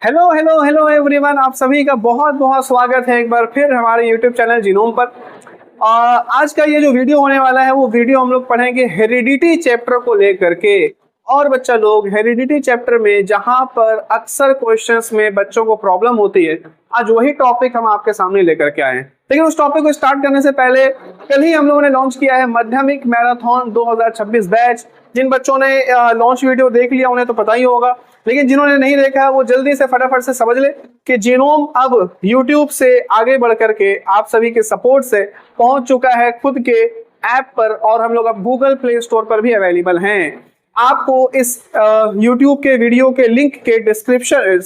Hello hello hello everyone, आप सभी का बहुत बहुत स्वागत है एक बार फिर हमारे यूट्यूब चैनल जीनोम पर। आज का ये जो वीडियो होने वाला है वो वीडियो हम लोग पढ़ेंगे हेरिडिटी चैप्टर को लेकर के। और बच्चा लोग, हेरिडिटी चैप्टर में जहां पर अक्सर क्वेश्चंस में बच्चों को प्रॉब्लम होती है, आज वही टॉपिक हम आपके सामने लेकर के आए हैं। लेकिन उस टॉपिक को स्टार्ट करने से पहले कल ही हम लोगों ने लॉन्च किया है माध्यमिक मैराथन 2026 बैच। जिन बच्चों ने लॉन्च वीडियो देख लिया उन्हें तो पता ही होगा, लेकिन जिन्होंने नहीं देखा है वो जल्दी से फटाफट से समझ ले कि जीनोम अब YouTube से आगे बढ़ करके आप सभी के सपोर्ट से पहुंच चुका है खुद के ऐप पर, और हम लोग अब गूगल प्ले स्टोर पर भी अवेलेबल हैं। आपको इस YouTube के वीडियो के लिंक के डिस्क्रिप्शन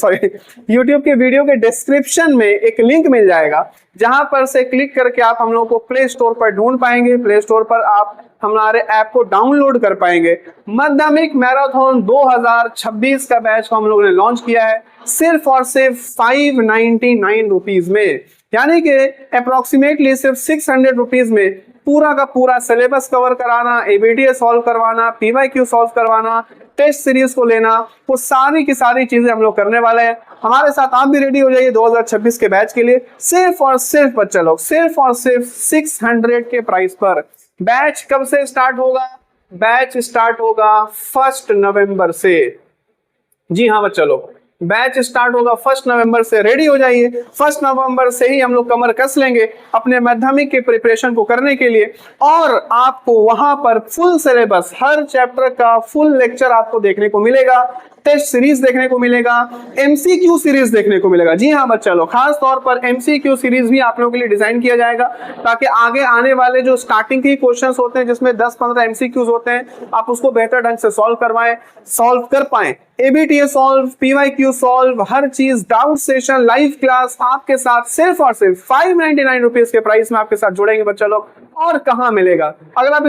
YouTube के वीडियो के डिस्क्रिप्शन में एक लिंक मिल जाएगा, जहां पर से क्लिक करके आप हम लोग को प्ले स्टोर पर ढूंढ पाएंगे। प्ले स्टोर पर आप हमारे ऐप को डाउनलोड कर पाएंगे। माध्यमिक मैराथन 2026 का बैच को हम लोगों ने लॉन्च किया है सिर्फ और सिर्फ 599 रुपीज में, यानी कि अप्रोक्सीमेटली सिर्फ 600 रुपीज में पूरा का पूरा सिलेबस कवर कराना, एबीटीए सॉल्व करवाना, पीवाईक्यू सॉल्व करवाना, टेस्ट सीरीज को लेना, वो सारी की सारी चीजें हम लोग करने वाले हैं। हमारे साथ आप भी रेडी हो जाइए 2026 के बैच के लिए। सिर्फ और सिर्फ बच्चा लोग, सिर्फ और सिर्फ 600 के प्राइस पर। बैच कब से स्टार्ट होगा? बैच स्टार्ट होगा 1 नवंबर से। जी हाँ बच्चा लोग, बैच स्टार्ट होगा 1 नवंबर से। रेडी हो जाइए, 1 नवंबर से ही हम लोग कमर कस लेंगे अपने माध्यमिक के प्रिपरेशन को करने के लिए। और आपको वहां पर फुल सिलेबस, हर चैप्टर का फुल लेक्चर आपको देखने को मिलेगा, टेस्ट सीरीज देखने को मिलेगा, एमसीक्यू सीरीज देखने को मिलेगा। जी हाँ बच्चा लोग, खास तौर पर एमसीक्यू सीरीज भी आप लोगों के लिए डिजाइन किया जाएगा, ताकि आगे आने वाले जो स्टार्टिंग के क्वेश्चंस होते हैं जिसमें 10-15 एमसीक्यूज होते हैं, आप उसको बेहतर ढंग से सॉल्व कर पाए। एबीटीए सॉल्व, पीवाईक्यू सॉल्व, हर चीज, डाउट सेशन, लाइव क्लास आपके साथ सिर्फ और सिर्फ 599 रुपीज के प्राइस में आपके साथ जुड़ेंगे बच्चा लोग। और कहां मिलेगा? अगर आप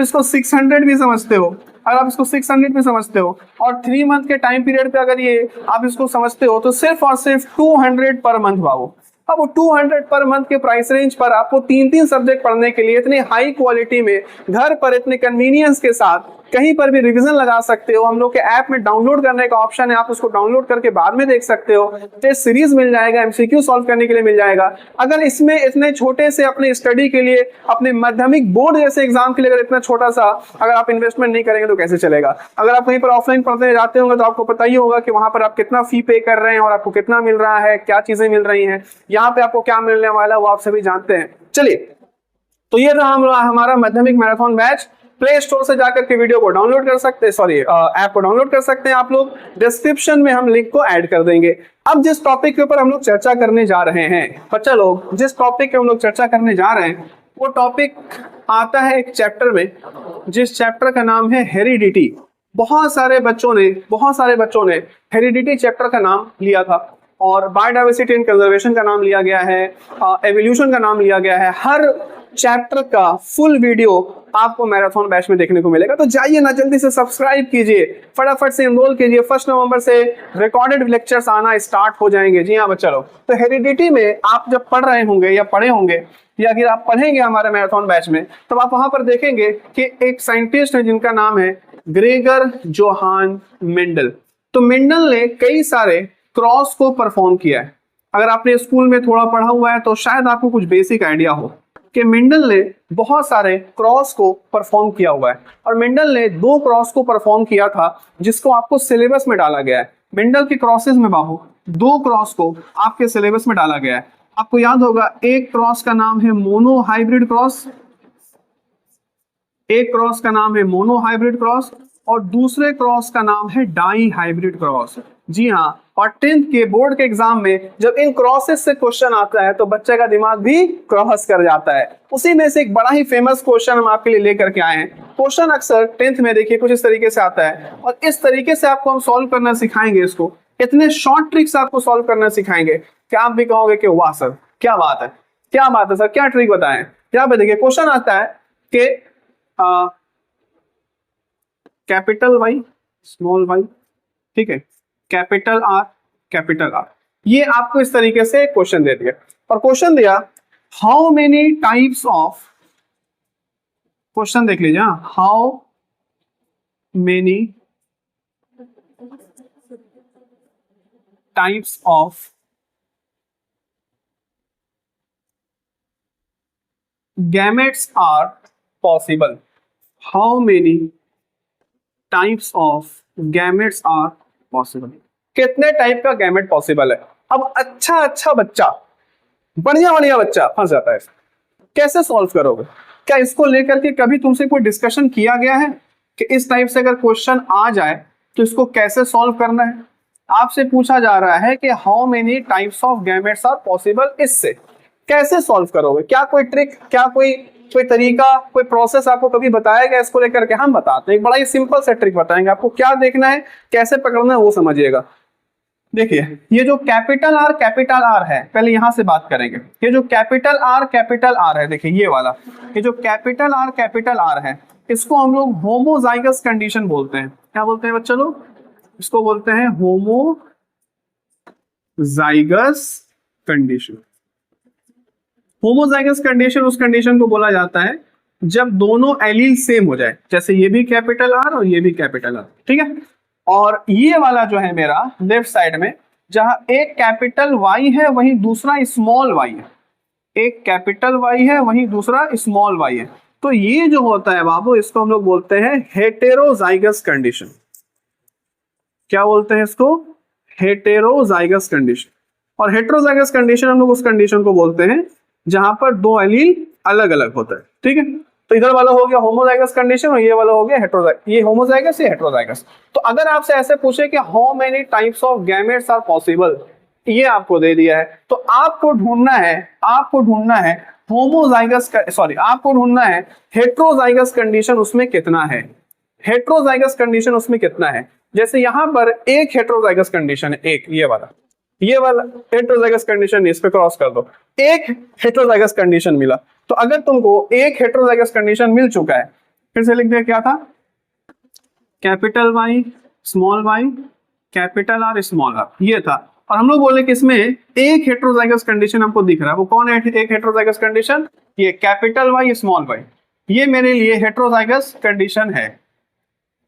इसको 600 भी समझते हो, अगर आप इसको 600 में समझते हो और 3 मंथ के टाइम पीरियड पे अगर ये आप इसको समझते हो, तो सिर्फ और सिर्फ 200 पर मंथ बाबू। अब वो 200 पर मंथ के प्राइस रेंज पर आपको 3-3 सब्जेक्ट पढ़ने के लिए इतने हाई क्वालिटी में घर पर इतने कन्वीनियंस के साथ कहीं पर भी रिवीजन लगा सकते हो। हम लोग के ऐप में डाउनलोड करने का ऑप्शन है, आप उसको डाउनलोड करके बाद में देख सकते हो। टेस्ट सीरीज मिल जाएगा, एमसीक्यू सॉल्व करने के लिए मिल जाएगा। अगर इसमें इतने छोटे से अपने स्टडी के लिए, अपने माध्यमिक बोर्ड जैसे एग्जाम के लिए अगर इतना छोटा सा अगर आप इन्वेस्टमेंट नहीं करेंगे तो कैसे चलेगा? अगर आप कहीं पर ऑफलाइन पढ़ने जाते होंगे तो आपको पता ही होगा कि वहां पर आप कितना फी पे कर रहे हैं और आपको कितना मिल रहा है, क्या चीजें मिल रही हैं, यहाँ पे आपको क्या मिलने वाला है वो आप सभी जानते हैं। चलिए, तो ये रहा हमारा माध्यमिक मैराथन बैच। प्ले स्टोर से जाकर के वीडियो को डाउनलोड कर सकते हैं, ऐप को डाउनलोड कर सकते हैं आप लोग। डिस्क्रिप्शन में हम लिंक को ऐड कर देंगे। अब जिस टॉपिक के ऊपर हम लोग चर्चा करने जा रहे हैं बच्चा लोग, जिस टॉपिक पे हम लोग चर्चा करने जा रहे हैं वो टॉपिक आता है एक चैप्टर में, जिस चैप्टर का नाम है हेरिडिटी। बहुत सारे बच्चों ने हेरिडिटी चैप्टर का नाम लिया था, और बायोडाइवर्सिटी एंड कंजर्वेशन का नाम लिया गया है, एवोल्यूशन का नाम लिया गया है। हर चैप्टर का फुल वीडियो आपको मैराथन बैच में देखने को मिलेगा। तो जाइए ना, जल्दी से सब्सक्राइब कीजिए, फटाफट से एनरोल कीजिए। 1 नवंबर से रिकॉर्डेड लेक्चर्स आना स्टार्ट हो जाएंगे। जी हाँ बच्चा लोग, तो हेरिडिटी में आप जब पढ़ रहे होंगे या पढ़े होंगे या अगर आप पढ़ेंगे हमारे मैराथन बैच में, तब आप वहां पर देखेंगे कि एक साइंटिस्ट है जिनका नाम है ग्रेगर जोहान मेंडल। तो मेंडल ने कई सारे क्रॉस को परफॉर्म किया है। अगर आपने स्कूल में थोड़ा पढ़ा हुआ है तो शायद आपको कुछ बेसिक आइडिया हो कि मेंडल ने बहुत सारे क्रॉस को परफॉर्म किया हुआ है। और मेंडल ने 2 क्रॉस को परफॉर्म किया था जिसको आपको सिलेबस में डाला गया है। मेंडल के क्रॉसेस में बाबू 2 क्रॉस को आपके सिलेबस में डाला गया है। आपको याद होगा, एक क्रॉस का नाम है मोनो हाइब्रिड क्रॉस, एक क्रॉस का नाम है मोनो हाइब्रिड क्रॉस, और दूसरे क्रॉस का नाम है डाई हाइब्रिड क्रॉस। जी हाँ, और 10th के बोर्ड के एग्जाम में जब इन क्रॉसेस से क्वेश्चन आता है तो बच्चे का दिमाग भी क्रॉस कर जाता है। उसी में से एक बड़ा ही फेमस क्वेश्चन हम आपके लिए लेकर के आए हैं। क्वेश्चन अक्सर 10th में देखिए कुछ इस तरीके से आता है, और इस तरीके से आपको हम सॉल्व करना सिखाएंगे। इसको इतने शॉर्ट ट्रिक्स आपको सॉल्व करना सिखाएंगे कि आप भी कहोगे कि वाह सर क्या बात है, क्या बात है सर, क्या ट्रिक बताएं। यहाँ पे देखिए क्वेश्चन आता है कि कैपिटल वाई स्मॉल वाई, ठीक है, कैपिटल आर, ये आपको इस तरीके से क्वेश्चन दे दिया। और क्वेश्चन दिया how many types of, question देख लीजिए, how many types of gametes are possible? How many types of gametes are possible? कितने टाइप का गैमेट पॉसिबल है? अब अच्छा बच्चा, बढ़िया बच्चा फंस जाता है। कैसे सॉल्व करोगे? क्या इसको लेकर के कभी तुमसे कोई डिस्कशन किया गया है कि इस टाइप से अगर क्वेश्चन आ जाए तो इसको कैसे सॉल्व करना है? आपसे पूछा जा रहा है कि how many types of gametes are possible, इससे कैसे सॉल्व करोगे? क्या कोई ट्रिक, क्या कोई तरीका, कोई प्रोसेस आपको कभी बताया गया इसको लेकर के? हम बताते हैं, एक बड़ा ही सिंपल सा ट्रिक बताएंगे आपको। क्या देखना है, कैसे पकड़ना है वो समझिएगा। देखिए, ये जो कैपिटल आर है, पहले यहां से बात करेंगे। ये जो कैपिटल आर है, देखिए ये वाला, ये जो कैपिटल आर है, इसको हम लोग होमोजाइगस कंडीशन बोलते हैं। क्या बोलते हैं बच्चों लोग? इसको बोलते हैं होमोजाइगस कंडीशन। होमोजाइगस कंडीशन उस कंडीशन को बोला जाता है जब दोनों एलील सेम हो जाए, जैसे ये भी कैपिटल आर और ये भी कैपिटल आर, ठीक है। और ये वाला जो है मेरा लेफ्ट साइड में, जहां एक कैपिटल वाई है वहीं दूसरा स्मॉल वाई है, एक कैपिटल वाई है वहीं दूसरा स्मॉल वाई है, तो ये जो होता है बाबू, इसको हम लोग बोलते हैं हेटेरोजाइगस कंडीशन। क्या बोलते हैं इसको? Heterozygous condition. और हेटेरोजाइगस कंडीशन हम लोग उस कंडीशन को बोलते हैं जहां पर दो एलील अलग अलग होता है, ठीक है। तो इधर वाला हो गया होमोजाइगस कंडीशन और ये वाला हो गया हेटेरोजाइगस। ये होमोजाइगस, ये हेटेरोजाइगस। तो अगर आपसे ऐसे पूछे कि how many types of gametes are possible, ये आपको दे दिया है, तो आपको ढूंढना है होमोजाइगस, सॉरी, आपको ढूंढना है हेटेरोजाइगस कंडीशन उसमें कितना है। हेटेरोजाइगस कंडीशन उसमें कितना है? जैसे यहां पर एक हेटेरोजाइगस कंडीशन है, एक ये वाला हेटेरोजाइगस कंडीशन, इस पे क्रॉस कर दो, एक हेटेरोजाइगस कंडीशन मिला। तो अगर तुमको एक हेटेरोजाइगस कंडीशन मिल चुका है, फिर से लिख दिया, क्या था? Capital Y, small Y, capital R, small R, ये था। और हम लोग बोले कि इसमें एक हेटेरोजाइगस कंडीशन हमको दिख रहा है, वो कौन है एक हेटेरोजाइगस कंडीशन? ये कैपिटल वाई, स्मॉल वाई, ये मेरे लिए हेटेरोजाइगस कंडीशन है,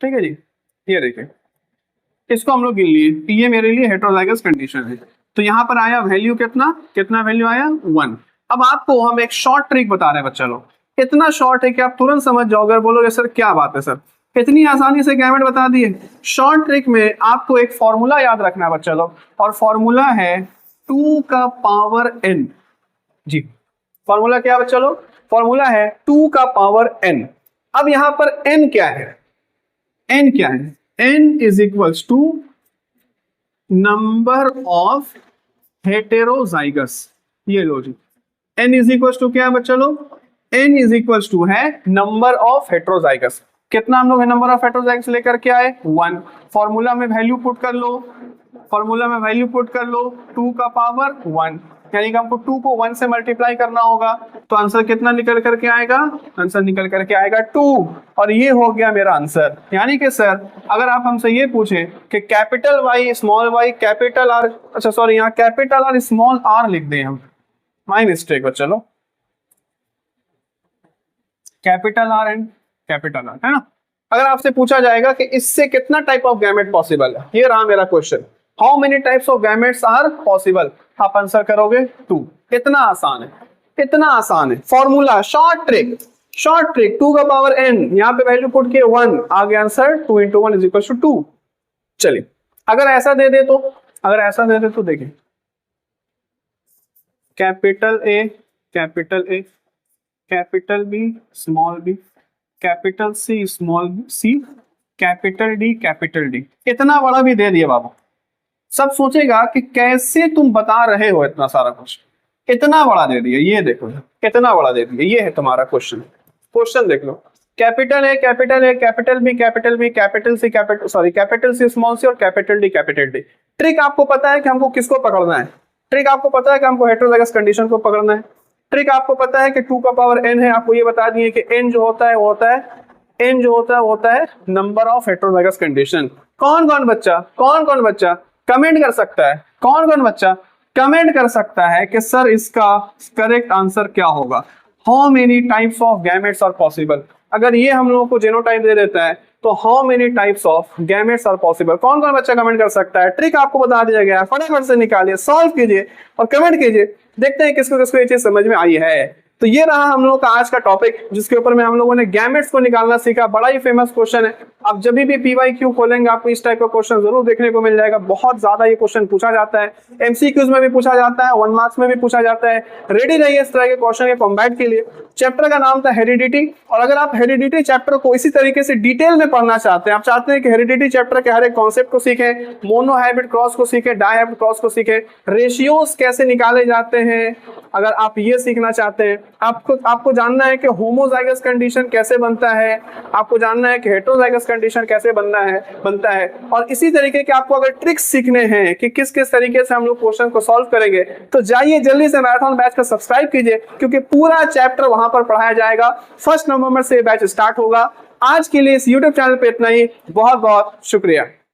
ठीक है जी। ये देखिए, इसको हम लोग गिन लिए कि ये मेरे लिए हेटेरोजाइगस कंडीशन है। तो यहाँ पर आया वैल्यू कितना वैल्यू आया? 1। अब आपको हम एक शॉर्ट ट्रिक बता रहे हैं बच्चा लोग, इतना शॉर्ट है कि आप तुरंत समझ जाओगे, बोलोगे सर क्या बात है सर, इतनी आसानी से गैमेट बता दिए। शॉर्ट ट्रिक में आपको एक फॉर्मूला याद रखना है बच्चा लोग, और फॉर्मूला है 2 का पावर n जी। फॉर्मूला क्या बच्चा लोग? फॉर्मूला है 2 का पावर n। अब यहां पर n क्या है? n क्या है? n is equals to number of heterozygous। ये लो जी, n is equals to क्या है बच्चा लोग? n is equals to है number of heterozygous। कितना हम लोग नंबर ऑफ हेटेरोजाइगस लेकर के आए? 1। फॉर्मूला में वैल्यू पुट कर लो, 2 का पावर 1, यानी कि हमको 2 को 1 से मल्टीप्लाई करना होगा। तो आंसर कितना निकल करके आएगा? आंसर निकल करके आएगा 2। और ये हो गया मेरा आंसर। यानी कि सर अगर आप हमसे ये पूछे कि capital Y, small Y, capital R, अच्छा सॉरी, यहाँ कैपिटल आर स्मॉल आर लिख दें हम, माई मिस्टेक बच्चा लो, capital R and capital R, है ना। अगर आपसे पूछा जाएगा कि इससे कितना टाइप ऑफ गैमेट पॉसिबल है, ये रहा मेरा question, how many types of gametes are possible, आप आंसर करोगे 2। इतना आसान है, इतना आसान है। फॉर्मूला, शॉर्ट ट्रिक 2 का पावर n, यहाँ पे वैल्यू पुट किए 1, आ गया आंसर 2 × 1 = 2। चलिए, अगर ऐसा दे दे तो देखिए, capital A, capital B, small b, capital C, small c, capital D। इतना बड़ा भी दे दिया बाबू। सब सोचेगा कि कैसे तुम बता रहे हो इतना सारा कुछ, इतना बड़ा दे दिया। ये देखो, इतना बड़ा दे दिया, ये है तुम्हारा क्वेश्चन देख लो। Capital A, capital B, capital C, small c और कैपिटल D। ट्रिक आपको पता है कि हमको किसको पकड़ना है, ट्रिक आपको पता है कि हमको हेटेरोजाइगस कंडीशन को पकड़ना है, ट्रिक आपको पता है कि 2 का पावर n है। आपको ये बता दिए कि n जो होता है वो होता है नंबर ऑफ हेटेरोजाइगस कंडीशन। कौन कौन बच्चा कमेंट कर सकता है? कौन बच्चा कमेंट कर सकता है कि सर इसका करेक्ट आंसर क्या होगा? How many types of gametes are possible. अगर ये हम लोगों को जेनोटाइप दे देता है तो how many types of gametes are possible, कौन कौन बच्चा कमेंट कर सकता है। ट्रिक आपको बता दिया गया है, फटाफट से निकालिए, सॉल्व कीजिए और कमेंट कीजिए, देखते हैं किसको किसको ये चीज समझ में आई है। तो ये रहा हम लोग का आज का टॉपिक, जिसके ऊपर में हम लोगों ने गैमेट्स को निकालना सीखा। बड़ा ही फेमस क्वेश्चन है, आप जब भी PYQ खोलेंगे आपको इस टाइप का क्वेश्चन जरूर देखने को मिल जाएगा। बहुत ज्यादा ये क्वेश्चन पूछा जाता है, MCQs में भी पूछा जाता है, 1 मार्क्स में भी पूछा जाता है। रेडी रहिए इस तरह के क्वेश्चन के कॉम्बैट के लिए। चैप्टर का नाम था हेरिडिटी, और अगर आप हेरिडिटी चैप्टर को इसी तरीके से डिटेल में पढ़ना चाहते हैं, आप चाहते हैं कि हेरिडिटी चैप्टर के हर एक कॉन्सेप्ट को सीखें, मोनो हाइब्रिड क्रॉस को सीखें, डाई हाइब्रिड क्रॉस को सीखें, रेशियोज कैसे निकाले जाते हैं, अगर आप ये सीखना चाहते हैं, आपको जानना है कि होमोजाइगस कंडीशन कैसे बनता है, आपको जानना है कि हेटेरोजाइगस कंडीशन कैसे बनता है, और इसी तरीके के आपको अगर ट्रिक्स सीखने हैं कि किस किस तरीके से हम लोग क्वेश्चन को सॉल्व करेंगे, तो जाइए जल्दी से मैराथन बैच को सब्सक्राइब कीजिए, क्योंकि पूरा चैप्टर वहां पर पढ़ाया जाएगा। 1 नवंबर से बैच स्टार्ट होगा। आज के लिए इस YouTube चैनल पे इतना ही, बहुत बहुत शुक्रिया।